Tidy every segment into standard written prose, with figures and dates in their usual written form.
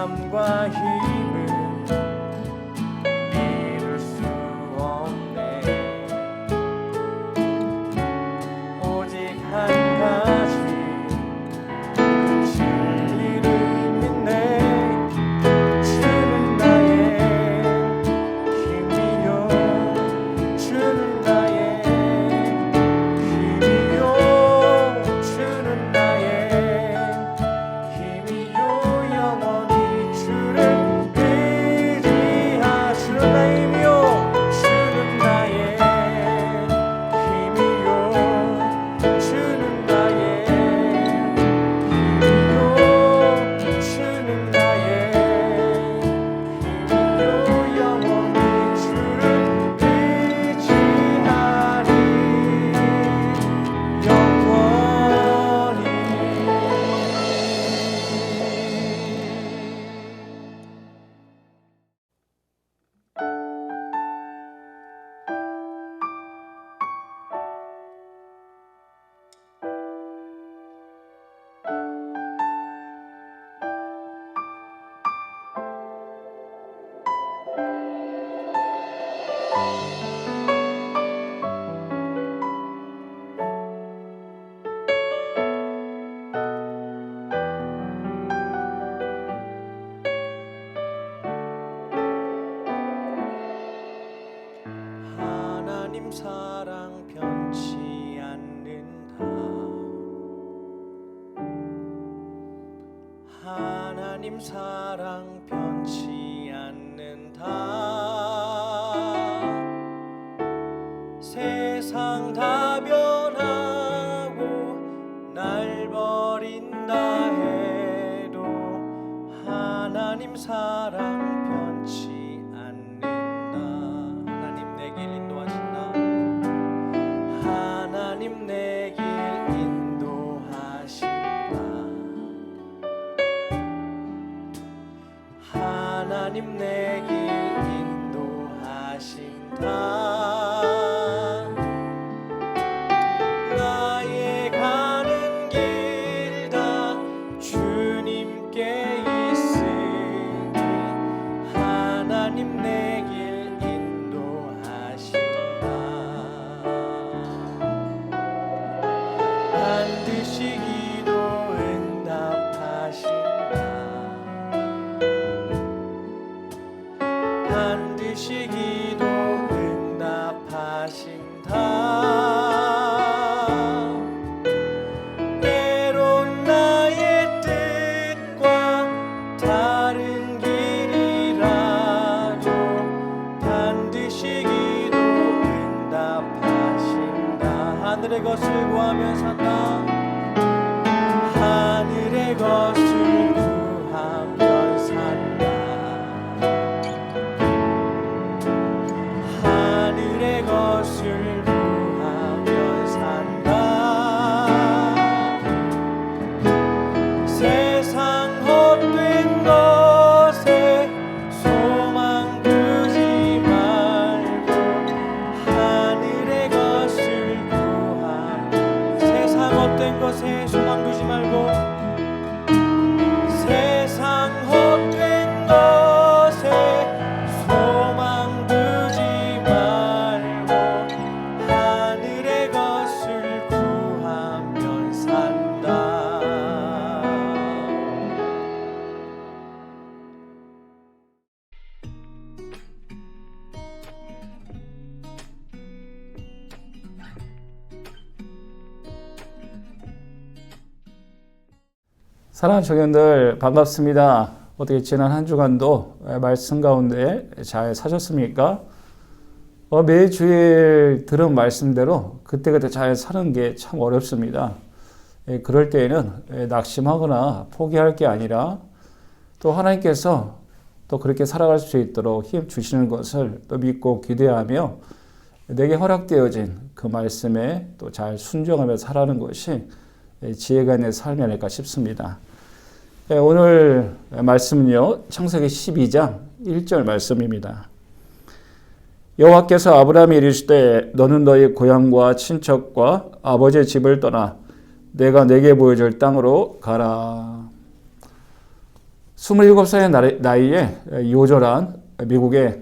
마음과 힘을 이룰 수 없네. 오직 한 가지 그 진리를 믿네. 주는 나의 힘이요, 주는 나의 힘이요, 주는 나의 힘이요. 영원히 주를 의지하시는 나의 힘이요, 주는 나의 힘이요, 주는 나의 힘이요, 주는 나의 힘이요. 영원히 주를 의지하리. 영원히. 하나님 사랑 변치 않는다. 하나님 사랑 변치 않는다. 세상 다 변하고 날 버린다 해도 하나님 사랑 변치 않는다. 하나님 내 길 인도하신다. 하나님 내 길 인도하신다. 하나님 내 길 인도하신다. 나의 가는 길 다 주님께 있으니 하나님 내 길 인도하신다. 반드시 기도 응답하신다. 반드시 기도 응답하신다. 때론 나의 뜻과 다른 길이라도 반드시 기도 응답하신다. 하늘의 것을 구하며 산다. 하늘의 것을 구하며 산다. 하늘의 것을 구하며 산다. 세상 헛된 것에 소망 두지 말고 하늘의 것을 구하며. 세상 헛된 것에 소망 두지 말고 세상 헛된 것에 소망 두지 말고 하늘의 것을 구하며 산다. 사랑하는 청년들 반갑습니다. 어떻게 지난 한 주간도 말씀 가운데 잘 사셨습니까? 매주일 들은 말씀대로 그때그때 잘 사는 게 참 어렵습니다. 그럴 때에는 낙심하거나 포기할 게 아니라 또 하나님께서 또 그렇게 살아갈 수 있도록 힘 주시는 것을 또 믿고 기대하며 내게 허락되어진 그 말씀에 또 잘 순종하며 살아가는 것이 지혜가 있는 삶이 아닐까 싶습니다. 오늘 말씀은요, 창세기 12장 1절 말씀입니다. 여호와께서 아브라함에 이르시되 너는 너희 고향과 친척과 아버지의 집을 떠나 내가 내게 보여줄 땅으로 가라. 27살의 나이에 요절한 미국의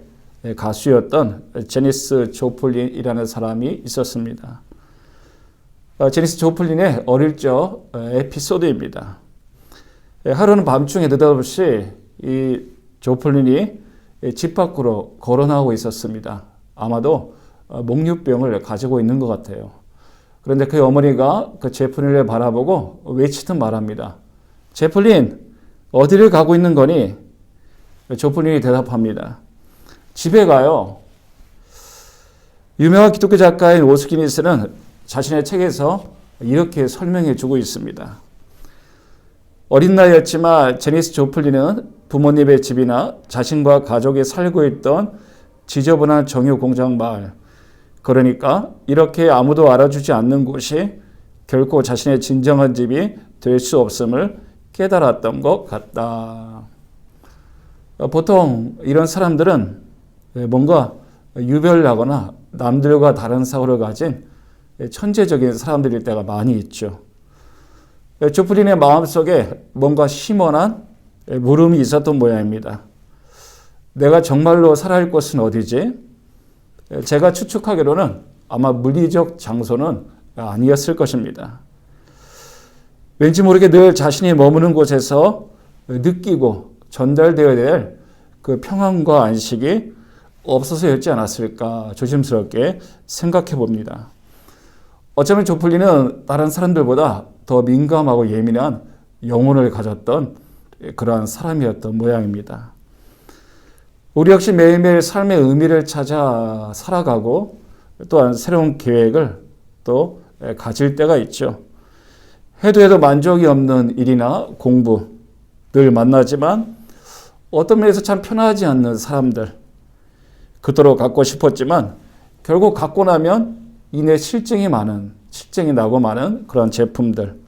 가수였던 제니스 조플린이라는 사람이 있었습니다. 제니스 조플린의 어릴 적 에피소드입니다. 하루는 밤중에 느닷없이 이 조플린이 집 밖으로 걸어 나오고 있었습니다. 아마도 목류병을 가지고 있는 것 같아요. 그런데 그 어머니가 그 제플린을 바라보고 외치듯 말합니다. 제플린, 어디를 가고 있는 거니? 조플린이 대답합니다. 집에 가요. 유명한 기독교 작가인 오스키니스는 자신의 책에서 이렇게 설명해 주고 있습니다. 어린 나이였지만 제니스 조플린은 부모님의 집이나 자신과 가족이 살고 있던 지저분한 정유 공장 마을, 그러니까 이렇게 아무도 알아주지 않는 곳이 결코 자신의 진정한 집이 될 수 없음을 깨달았던 것 같다. 보통 이런 사람들은 뭔가 유별나거나 남들과 다른 사고를 가진 천재적인 사람들일 때가 많이 있죠. 조플린의 마음속에 뭔가 심원한 물음이 있었던 모양입니다. 내가 정말로 살아야 할 곳은 어디지? 제가 추측하기로는 아마 물리적 장소는 아니었을 것입니다. 왠지 모르게 늘 자신이 머무는 곳에서 느끼고 전달되어야 될 그 평안과 안식이 없어서였지 않았을까 조심스럽게 생각해 봅니다. 어쩌면 조플린은 다른 사람들보다 더 민감하고 예민한 영혼을 가졌던 그러한 사람이었던 모양입니다. 우리 역시 매일매일 삶의 의미를 찾아 살아가고 또한 새로운 계획을 또 가질 때가 있죠. 해도 만족이 없는 일이나 공부, 늘 만나지만 어떤 면에서 참 편하지 않는 사람들, 그토록 갖고 싶었지만 결국 갖고 나면 이내 실증이 나고 많은 그런 제품들,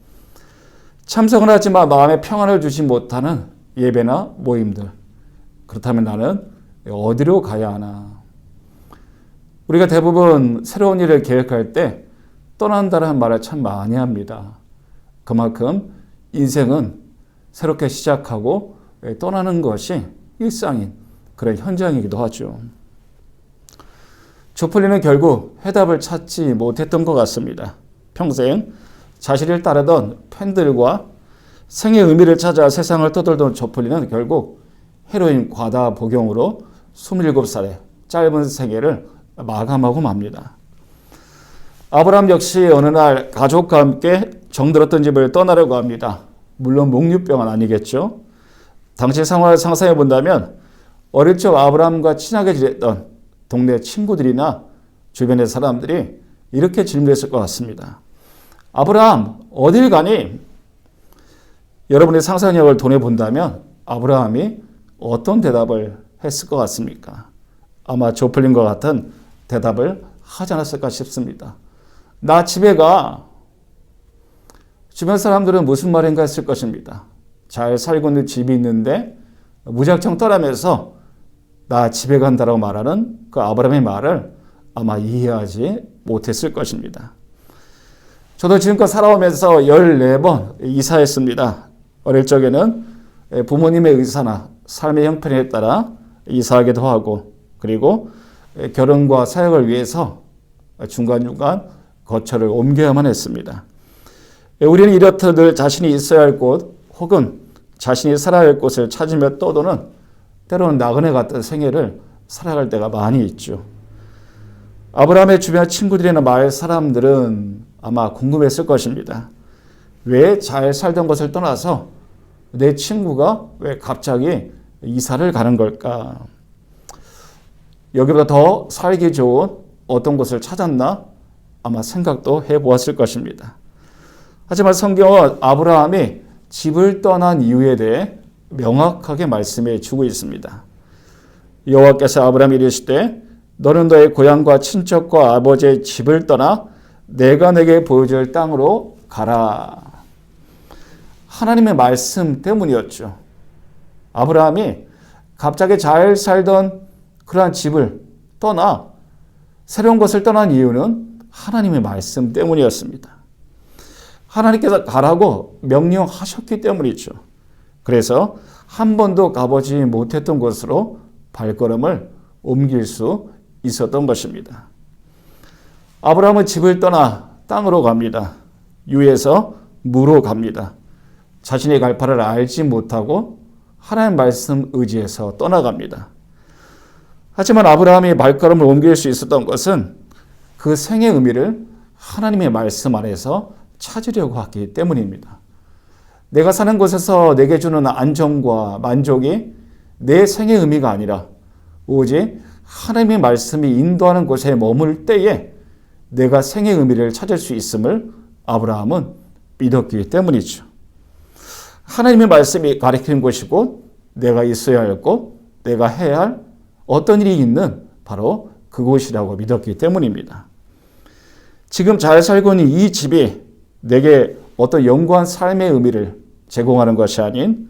참석은 하지만 마음에 평안을 주지 못하는 예배나 모임들, 그렇다면 나는 어디로 가야 하나? 우리가 대부분 새로운 일을 계획할 때 떠난다는 말을 참 많이 합니다. 그만큼 인생은 새롭게 시작하고 떠나는 것이 일상인 그런 현장이기도 하죠. 조플린은 결국 해답을 찾지 못했던 것 같습니다. 평생 자신을 따르던 팬들과 생의 의미를 찾아 세상을 떠돌던 조플린은 결국 헤로인 과다 복용으로 27살의 짧은 생애를 마감하고 맙니다. 아브라함 역시 어느 날 가족과 함께 정들었던 집을 떠나려고 합니다. 물론 목류병은 아니겠죠. 당시 상황을 상상해 본다면 어릴 적 아브라함과 친하게 지냈던 동네 친구들이나 주변의 사람들이 이렇게 질문했을 것 같습니다. 아브라함, 어딜 가니? 여러분의 상상력을 도내본다면 아브라함이 어떤 대답을 했을 것 같습니까? 아마 조플린과 같은 대답을 하지 않았을까 싶습니다. 나 집에 가. 주변 사람들은 무슨 말인가 했을 것입니다. 잘 살고 있는 집이 있는데 무작정 떠나면서 나 집에 간다라고 말하는 그 아브라함의 말을 아마 이해하지 못했을 것입니다. 저도 지금껏 살아오면서 14번 이사했습니다. 어릴 적에는 부모님의 의사나 삶의 형편에 따라 이사하기도 하고, 그리고 결혼과 사역을 위해서 중간중간 거처를 옮겨야만 했습니다. 우리는 이렇듯 늘 자신이 있어야 할 곳 혹은 자신이 살아야 할 곳을 찾으며 떠도는 때로는 나그네 같은 생애를 살아갈 때가 많이 있죠. 아브라함의 주변 친구들이나 마을 사람들은 아마 궁금했을 것입니다. 왜 잘 살던 곳을 떠나서 내 친구가 왜 갑자기 이사를 가는 걸까? 여기보다 더 살기 좋은 어떤 곳을 찾았나? 아마 생각도 해보았을 것입니다. 하지만 성경은 아브라함이 집을 떠난 이유에 대해 명확하게 말씀해 주고 있습니다. 여호와께서 아브라함이 이르시되 너는 너의 고향과 친척과 아버지의 집을 떠나 내가 내게 보여줄 땅으로 가라. 하나님의 말씀 때문이었죠. 아브라함이 갑자기 잘 살던 그러한 집을 떠나 새로운 곳을 떠난 이유는 하나님의 말씀 때문이었습니다. 하나님께서 가라고 명령하셨기 때문이죠. 그래서 한 번도 가보지 못했던 곳으로 발걸음을 옮길 수 있었던 것입니다. 아브라함은 집을 떠나 땅으로 갑니다. 유에서 무로 갑니다. 자신이 갈 바를 알지 못하고 하나님 말씀 의지해서 떠나갑니다. 하지만 아브라함이 발걸음을 옮길 수 있었던 것은 그 생의 의미를 하나님의 말씀 안에서 찾으려고 하기 때문입니다. 내가 사는 곳에서 내게 주는 안정과 만족이 내 생의 의미가 아니라 오직 하나님의 말씀이 인도하는 곳에 머물 때에 내가 생의 의미를 찾을 수 있음을 아브라함은 믿었기 때문이죠. 하나님의 말씀이 가리키는 곳이고 내가 있어야 할 곳, 내가 해야 할 어떤 일이 있는 바로 그곳이라고 믿었기 때문입니다. 지금 잘 살고 있는 이 집이 내게 어떤 영구한 삶의 의미를 제공하는 것이 아닌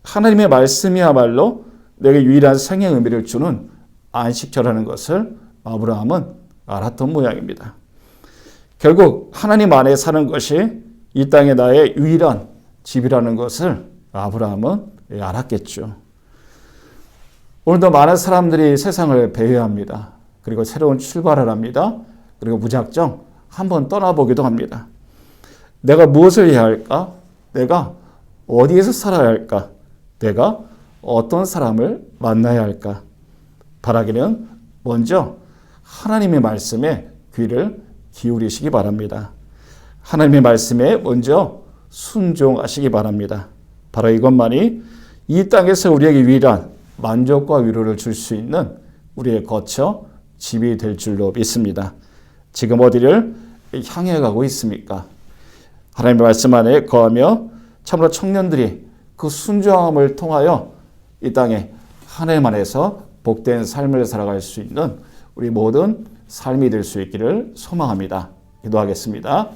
하나님의 말씀이야말로 내게 유일한 생의 의미를 주는 안식처라는 것을 아브라함은 알았던 모양입니다. 결국 하나님 안에 사는 것이 이 땅에 나의 유일한 집이라는 것을 아브라함은 알았겠죠. 오늘도 많은 사람들이 세상을 배회합니다. 그리고 새로운 출발을 합니다. 그리고 무작정 한번 떠나보기도 합니다. 내가 무엇을 해야 할까? 내가 어디에서 살아야 할까? 내가 어떤 사람을 만나야 할까? 바라기는 먼저 하나님의 말씀에 귀를 기울이시기 바랍니다. 하나님의 말씀에 먼저 순종하시기 바랍니다. 바로 이것만이 이 땅에서 우리에게 유일한 만족과 위로를 줄 수 있는 우리의 거처, 집이 될 줄로 믿습니다. 지금 어디를 향해 가고 있습니까? 하나님의 말씀 안에 거하며 참으로 청년들이 그 순종함을 통하여 이 땅에 하나님 안에서 복된 삶을 살아갈 수 있는 우리 모든 삶이 될 수 있기를 소망합니다. 기도하겠습니다.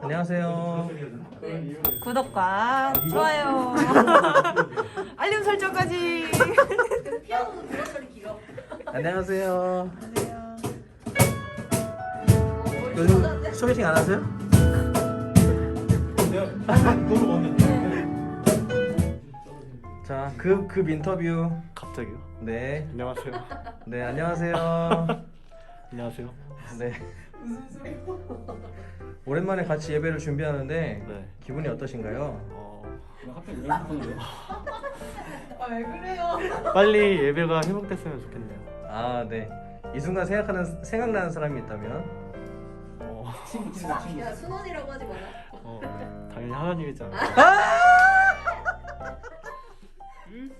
안녕하세요. 구독과 좋아요, 알림 설정까지. 안녕하세요. 요즘 소개팅 안 하세요? 자, 급 인터뷰. 갑자기요? 네. 안녕하세요. 네, 안녕하세요. 안녕하세요. 네. 오랜만에 같이 예배를 준비하는데 네. 기분이 어떠신가요? 갑자기 왜 그러는데요? 왜 그래요? 빨리 예배가 회복됐으면 좋겠네요. 아, 네. 이 순간 생각나는 사람이 있다면 친구. 야 순원이라고 하지 마라. 당연히 하나님이잖아. 음?